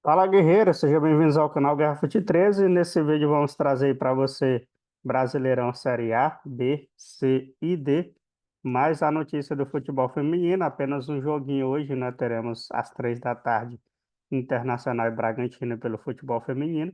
Fala, guerreiro, sejam bem-vindos ao canal Guerra Fute 13. E nesse vídeo vamos trazer para você Brasileirão Série A, B, C e D, mais a notícia do futebol feminino, apenas um joguinho hoje, né? Teremos às 3 da tarde Internacional e Bragantino pelo futebol feminino.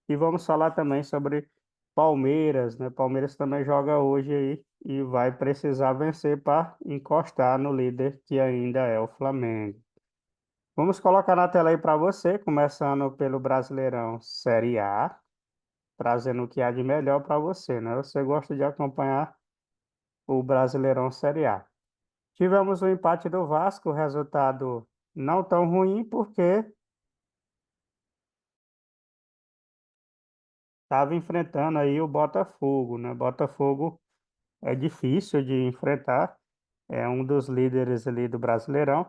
E vamos falar também sobre Palmeiras, né? Palmeiras também joga hoje aí e vai precisar vencer para encostar no líder que ainda é o Flamengo. Vamos colocar na tela aí para você, começando pelo Brasileirão Série A, trazendo o que há de melhor para você, né? Você gosta de acompanhar o Brasileirão Série A. Tivemos o empate do Vasco, resultado não tão ruim, porque estava enfrentando aí o Botafogo, né? Botafogo é difícil de enfrentar, é um dos líderes ali do Brasileirão,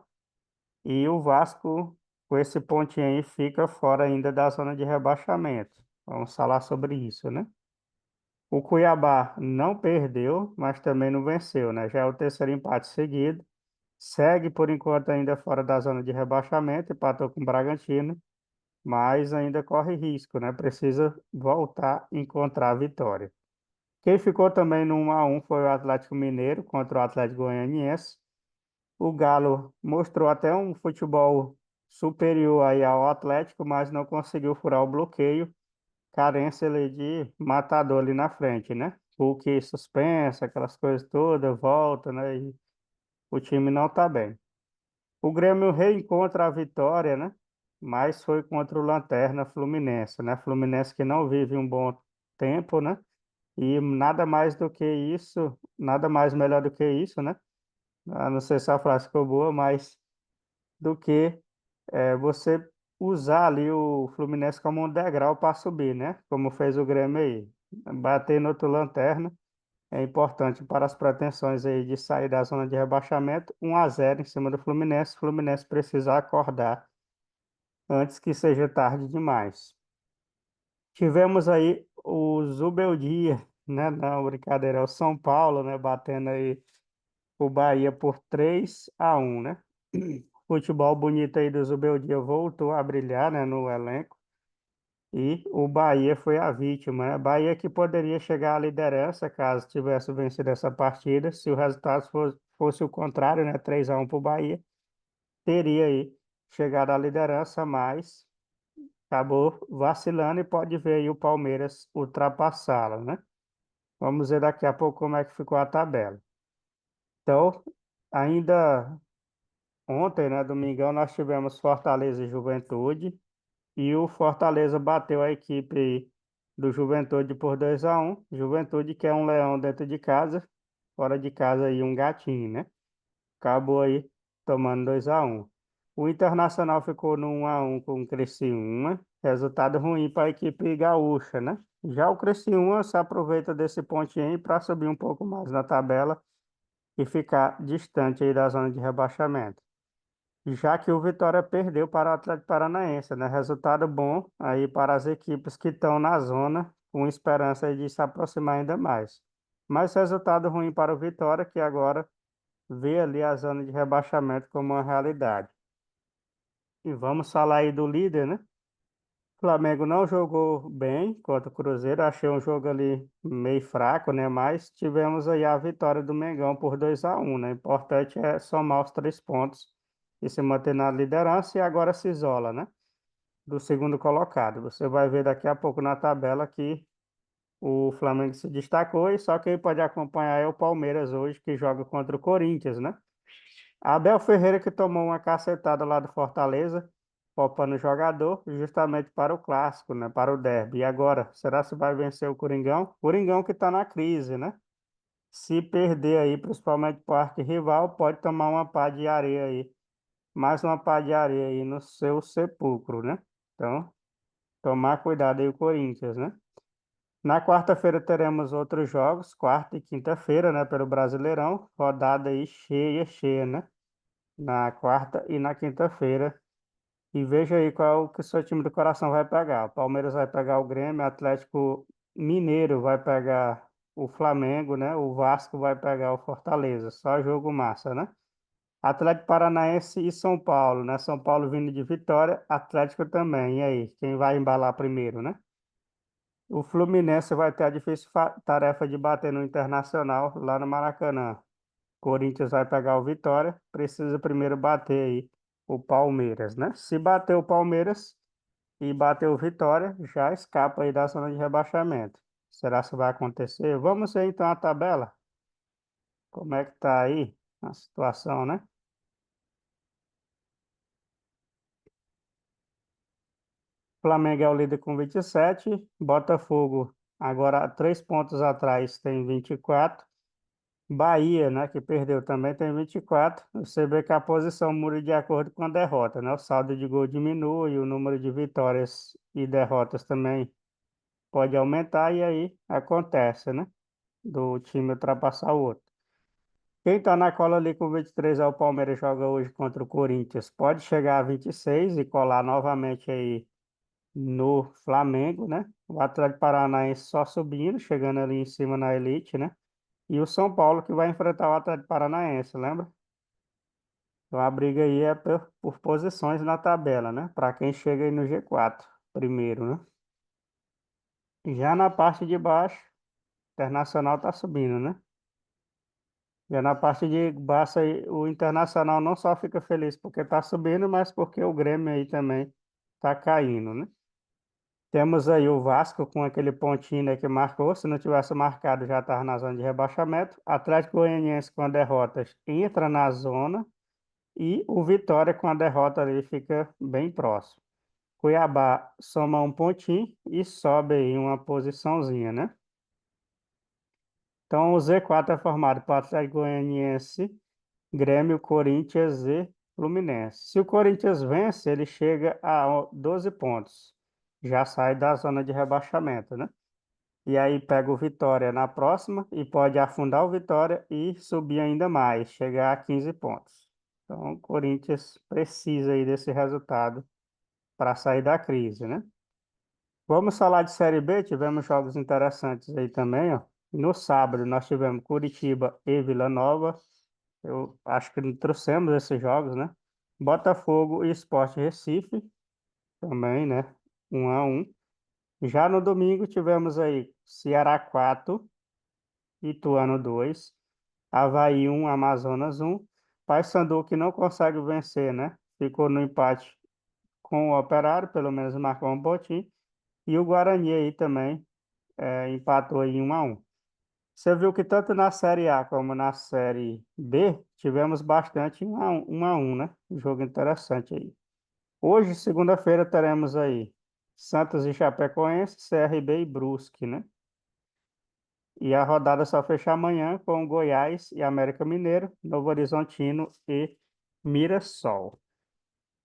e o Vasco, com esse pontinho aí, fica fora ainda da zona de rebaixamento. Vamos falar sobre isso, né? O Cuiabá não perdeu, mas também não venceu, né? Já é o terceiro empate seguido. Segue por enquanto ainda fora da zona de rebaixamento, empatou com o Bragantino, mas ainda corre risco, né? Precisa voltar a encontrar a vitória. Quem ficou também no 1-1 foi o Atlético Mineiro contra o Atlético Goianiense. O Galo mostrou até um futebol superior aí ao Atlético, mas não conseguiu furar o bloqueio, carência ali de matador ali na frente, né? Hulk suspensa, aquelas coisas todas, volta, né? E o time não tá bem. O Grêmio reencontra a vitória, né? Mas foi contra o Lanterna Fluminense, né? Fluminense que não vive um bom tempo, né? E nada mais do que isso, nada mais melhor do que isso, né? Não sei se a frase ficou boa, mas do que você usar ali o Fluminense como um degrau para subir, né? Como fez o Grêmio aí. Bater no outro lanterna é importante para as pretensões aí de sair da zona de rebaixamento. 1-0 em cima do Fluminense. O Fluminense precisa acordar antes que seja tarde demais. Tivemos aí o Zubeldia, né? Não, brincadeira, é o São Paulo, né? Batendo aí o Bahia por 3-1, né? Futebol bonito aí do Zubeldia voltou a brilhar, né, no elenco. E o Bahia foi a vítima, né? Bahia que poderia chegar à liderança caso tivesse vencido essa partida. Se o resultado fosse o contrário, né? 3-1 para o Bahia, teria aí chegado à liderança, mas acabou vacilando e pode ver aí o Palmeiras ultrapassá-la, né? Vamos ver daqui a pouco como é que ficou a tabela. Então, ainda ontem, né, domingão, nós tivemos Fortaleza e Juventude. E o Fortaleza bateu a equipe do Juventude por 2-1. Juventude que é um leão dentro de casa, fora de casa aí um gatinho, né? Acabou aí tomando 2-1. O Internacional ficou no 1-1 com o Criciúma. Resultado ruim para a equipe gaúcha, né? Já o Criciúma se aproveita desse pontinho para subir um pouco mais na tabela e ficar distante aí da zona de rebaixamento. Já que o Vitória perdeu para o Atlético Paranaense, né? Resultado bom aí para as equipes que estão na zona, com esperança aí de se aproximar ainda mais. Mas resultado ruim para o Vitória, que agora vê ali a zona de rebaixamento como uma realidade. E vamos falar aí do líder, né? O Flamengo não jogou bem contra o Cruzeiro, achei um jogo ali meio fraco, né? Mas tivemos aí a vitória do Mengão por 2-1, né? O importante é somar os 3 pontos e se manter na liderança e agora se isola, né? Do segundo colocado. Você vai ver daqui a pouco na tabela que o Flamengo se destacou e só quem pode acompanhar é o Palmeiras hoje, que joga contra o Corinthians, né? Abel Ferreira que tomou uma cacetada lá do Fortaleza, poupando o jogador, justamente para o clássico, né? Para o derby. E agora, será se vai vencer o Coringão? Coringão que está na crise, né? Se perder aí, principalmente para o arquirrival, pode tomar uma pá de areia aí, mais uma pá de areia aí no seu sepulcro, né? Então, tomar cuidado aí o Corinthians, né? Na quarta-feira teremos outros jogos, quarta e quinta-feira, né? Pelo Brasileirão, rodada aí cheia, cheia, né? Na quarta e na quinta-feira. E veja aí qual que o seu time do coração vai pegar. O Palmeiras vai pegar o Grêmio, o Atlético Mineiro vai pegar o Flamengo, né? O Vasco vai pegar o Fortaleza. Só jogo massa, né? Atlético Paranaense e São Paulo, né? São Paulo vindo de vitória, Atlético também. E aí, quem vai embalar primeiro, né? O Fluminense vai ter a difícil tarefa de bater no Internacional lá no Maracanã. Corinthians vai pegar o Vitória, precisa primeiro bater aí o Palmeiras, né? Se bater o Palmeiras e bater o Vitória, já escapa aí da zona de rebaixamento. Será que vai acontecer? Vamos ver então a tabela. Como é que tá aí a situação, né? Flamengo é o líder com 27, Botafogo agora 3 pontos atrás tem 24. Bahia, né, que perdeu também tem 24. Você vê que a posição muda de acordo com a derrota, né? O saldo de gol diminui, o número de vitórias e derrotas também pode aumentar e aí acontece, né? Do time ultrapassar o outro. Quem tá na cola ali com 23 é o Palmeiras, joga hoje contra o Corinthians. Pode chegar a 26 e colar novamente aí no Flamengo, né? O Atlético Paranaense só subindo, chegando ali em cima na elite, né? E o São Paulo que vai enfrentar o Atlético Paranaense, lembra? Então a briga aí é por posições na tabela, né? Para quem chega aí no G4 primeiro, né? Já na parte de baixo, o Internacional tá subindo, né? Já na parte de baixo aí, o Internacional não só fica feliz porque tá subindo, mas porque o Grêmio aí também tá caindo, né? Temos aí o Vasco com aquele pontinho, né, que marcou. Se não tivesse marcado, já estava na zona de rebaixamento. Atlético Goianiense com a derrota entra na zona. E o Vitória com a derrota ali fica bem próximo. Cuiabá soma um pontinho e sobe aí uma posiçãozinha, né? Então o Z4 é formado por Atlético Goianiense, Grêmio, Corinthians e Fluminense. Se o Corinthians vence, ele chega a 12 pontos. Já sai da zona de rebaixamento, né? E aí pega o Vitória na próxima e pode afundar o Vitória e subir ainda mais, chegar a 15 pontos. Então o Corinthians precisa aí desse resultado para sair da crise, né? Vamos falar de Série B, tivemos jogos interessantes aí também, ó. No sábado nós tivemos Curitiba e Vila Nova. Eu acho que trouxemos esses jogos, né? Botafogo e Sport Recife também, né? 1-1. Já no domingo tivemos aí Ceará 4, Ituano 2, Avaí 1, Amazonas 1. Paysandu que não consegue vencer, né? Ficou no empate com o Operário, pelo menos marcou um pontinho. E o Guarani aí também empatou aí 1-1. Você viu que tanto na Série A como na Série B tivemos bastante 1-1, né? Um jogo interessante aí. Hoje, segunda-feira, teremos aí Santos e Chapecoense, CRB e Brusque, né? E a rodada só fecha amanhã com Goiás e América Mineiro, Novo Horizontino e Mirassol.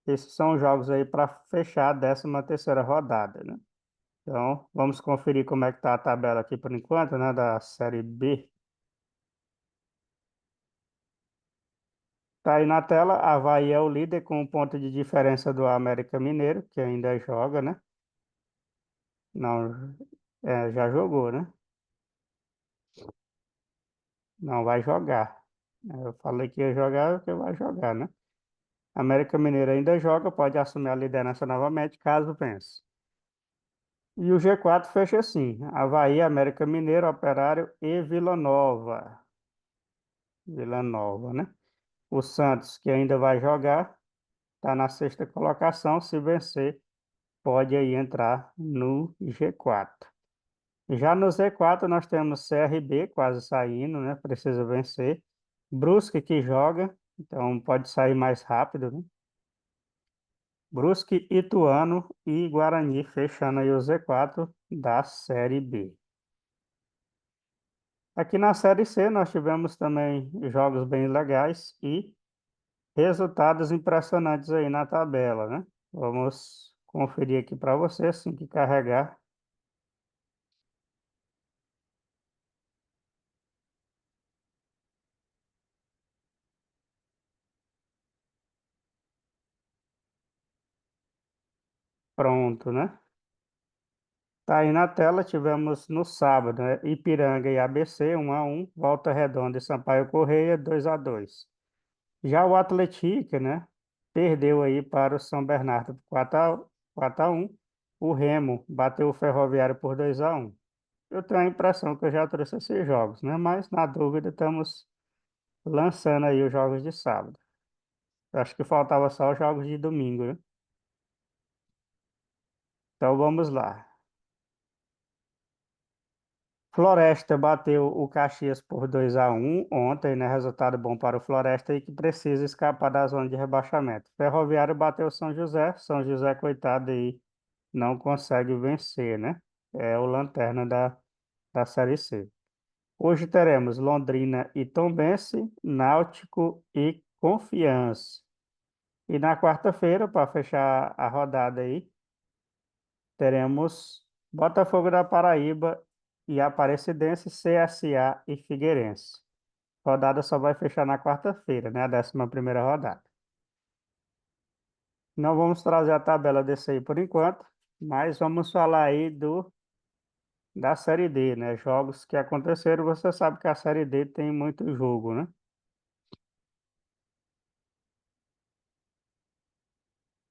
Esses são os jogos aí para fechar a 13ª rodada, né? Então, vamos conferir como é que tá a tabela aqui por enquanto, né, da Série B. Tá aí na tela, Avaí é o líder com um ponto de diferença do América Mineiro, que ainda joga, né? Não, já jogou, né? Não vai jogar. Eu falei que ia jogar, porque vai jogar, né? América Mineiro ainda joga, pode assumir a liderança novamente, caso vence. E o G4 fecha assim: Avaí, América Mineiro, Operário e Vila Nova. Vila Nova, né? O Santos, que ainda vai jogar, está na sexta colocação. Se vencer, pode aí entrar no G4. Já no Z4 nós temos CRB quase saindo, né? Precisa vencer. Brusque que joga, então pode sair mais rápido, né? Brusque, Ituano e Guarani fechando aí o Z4 da Série B. Aqui na Série C nós tivemos também jogos bem legais e resultados impressionantes aí na tabela, né? Vamos conferir aqui para você assim que carregar. Pronto, né? Tá aí na tela, tivemos no sábado, né? Ipiranga e ABC 1-1, Volta Redonda e Sampaio Correia 2-2. Já o Atlético, né, perdeu aí para o São Bernardo por 4-1. O Remo bateu o Ferroviário por 2-1. Eu tenho a impressão que eu já trouxe esses jogos, né? Mas na dúvida estamos lançando aí os jogos de sábado. Eu acho que faltava só os jogos de domingo, né? Então vamos lá. Floresta bateu o Caxias por 2-1 ontem, né? Resultado bom para o Floresta e que precisa escapar da zona de rebaixamento. Ferroviário bateu o São José. São José, coitado aí, não consegue vencer, né? É o lanterna da Série C. Hoje teremos Londrina e Tombense, Náutico e Confiança. E na quarta-feira, para fechar a rodada aí, teremos Botafogo da Paraíba e Aparecidense, CSA e Figueirense. A rodada só vai fechar na quarta-feira, né? A 11ª rodada. Não vamos trazer a tabela desse aí por enquanto, mas vamos falar aí da Série D, né? Jogos que aconteceram. Você sabe que a Série D tem muito jogo, né?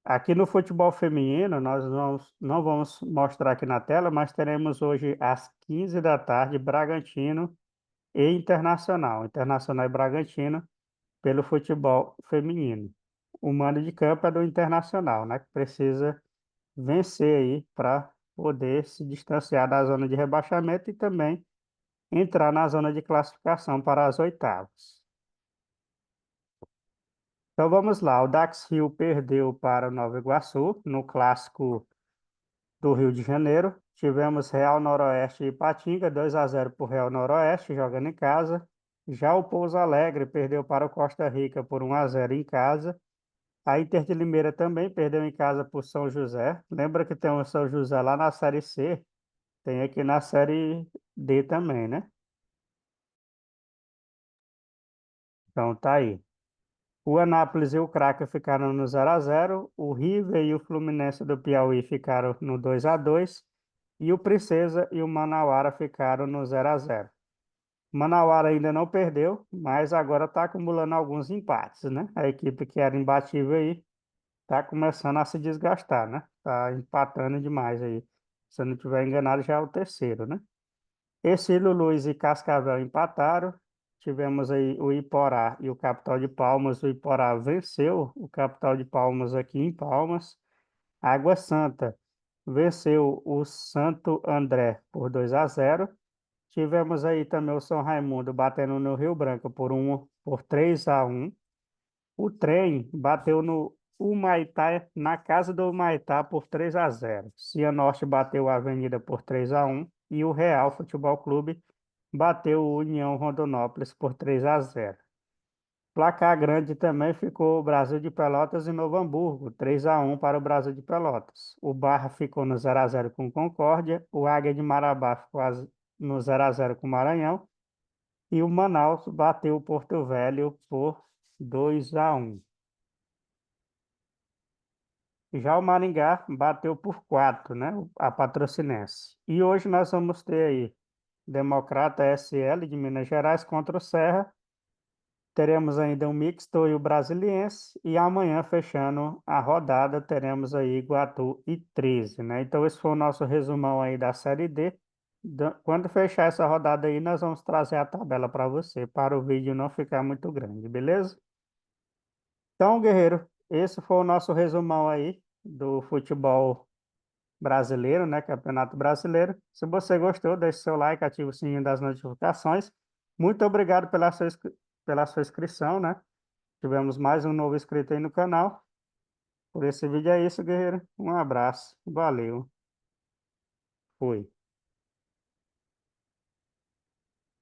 Aqui no futebol feminino, não vamos mostrar aqui na tela, mas teremos hoje às 15 da tarde Bragantino e Internacional. Internacional e Bragantino pelo futebol feminino. O mando de campo é do Internacional, né? Que precisa vencer aí para poder se distanciar da zona de rebaixamento e também entrar na zona de classificação para as oitavas. Então vamos lá, o Dax Rio perdeu para o Nova Iguaçu no clássico do Rio de Janeiro. Tivemos Real Noroeste e Ipatinga, 2-0 para o Real Noroeste, jogando em casa. Já o Pouso Alegre perdeu para o Costa Rica por 1-0 em casa. A Inter de Limeira também perdeu em casa por São José. Lembra que tem o São José lá na Série C, tem aqui na Série D também, né? Então tá aí. O Anápolis e o Craca ficaram no 0-0. O River e o Fluminense do Piauí ficaram no 2-2. E o Princesa e o Manauara ficaram no 0-0. Manauara ainda não perdeu, mas agora está acumulando alguns empates, né? A equipe que era imbatível aí está começando a se desgastar, né? Está empatando demais aí. Se eu não estiver enganado, já é o terceiro, né? Ercílio Luz e Cascavel empataram. Tivemos aí o Iporá e o Capital de Palmas. O Iporá venceu o Capital de Palmas aqui em Palmas. Água Santa venceu o Santo André por 2-0. Tivemos aí também o São Raimundo batendo no Rio Branco por 3-1. O Trem bateu no Humaitá, na casa do Humaitá por 3-0. Cianorte bateu a Avenida por 3-1 e o Real Futebol Clube bateu o União Rondonópolis por 3-0. Placar grande também ficou o Brasil de Pelotas e Novo Hamburgo, 3-1 para o Brasil de Pelotas. O Barra ficou no 0-0 com Concórdia, o Águia de Marabá ficou no 0-0 com Maranhão e o Manaus bateu o Porto Velho por 2-1. Já o Maringá bateu por 4, né? A Patrocinense. E hoje nós vamos ter aí Democrata SL de Minas Gerais contra o Serra. Teremos ainda o Mixto e o Brasiliense. E amanhã, fechando a rodada, teremos aí Iguatu e 13, né? Então esse foi o nosso resumão aí da Série D. Quando fechar essa rodada aí, nós vamos trazer a tabela para você, para o vídeo não ficar muito grande, beleza? Então, guerreiro, esse foi o nosso resumão aí do futebol brasileiro, né? Campeonato Brasileiro. Se você gostou, deixe seu like, ative o sininho das notificações. Muito obrigado pela sua inscrição, né? Tivemos mais um novo inscrito aí no canal. Por esse vídeo é isso, guerreiro. Um abraço. Valeu. Fui.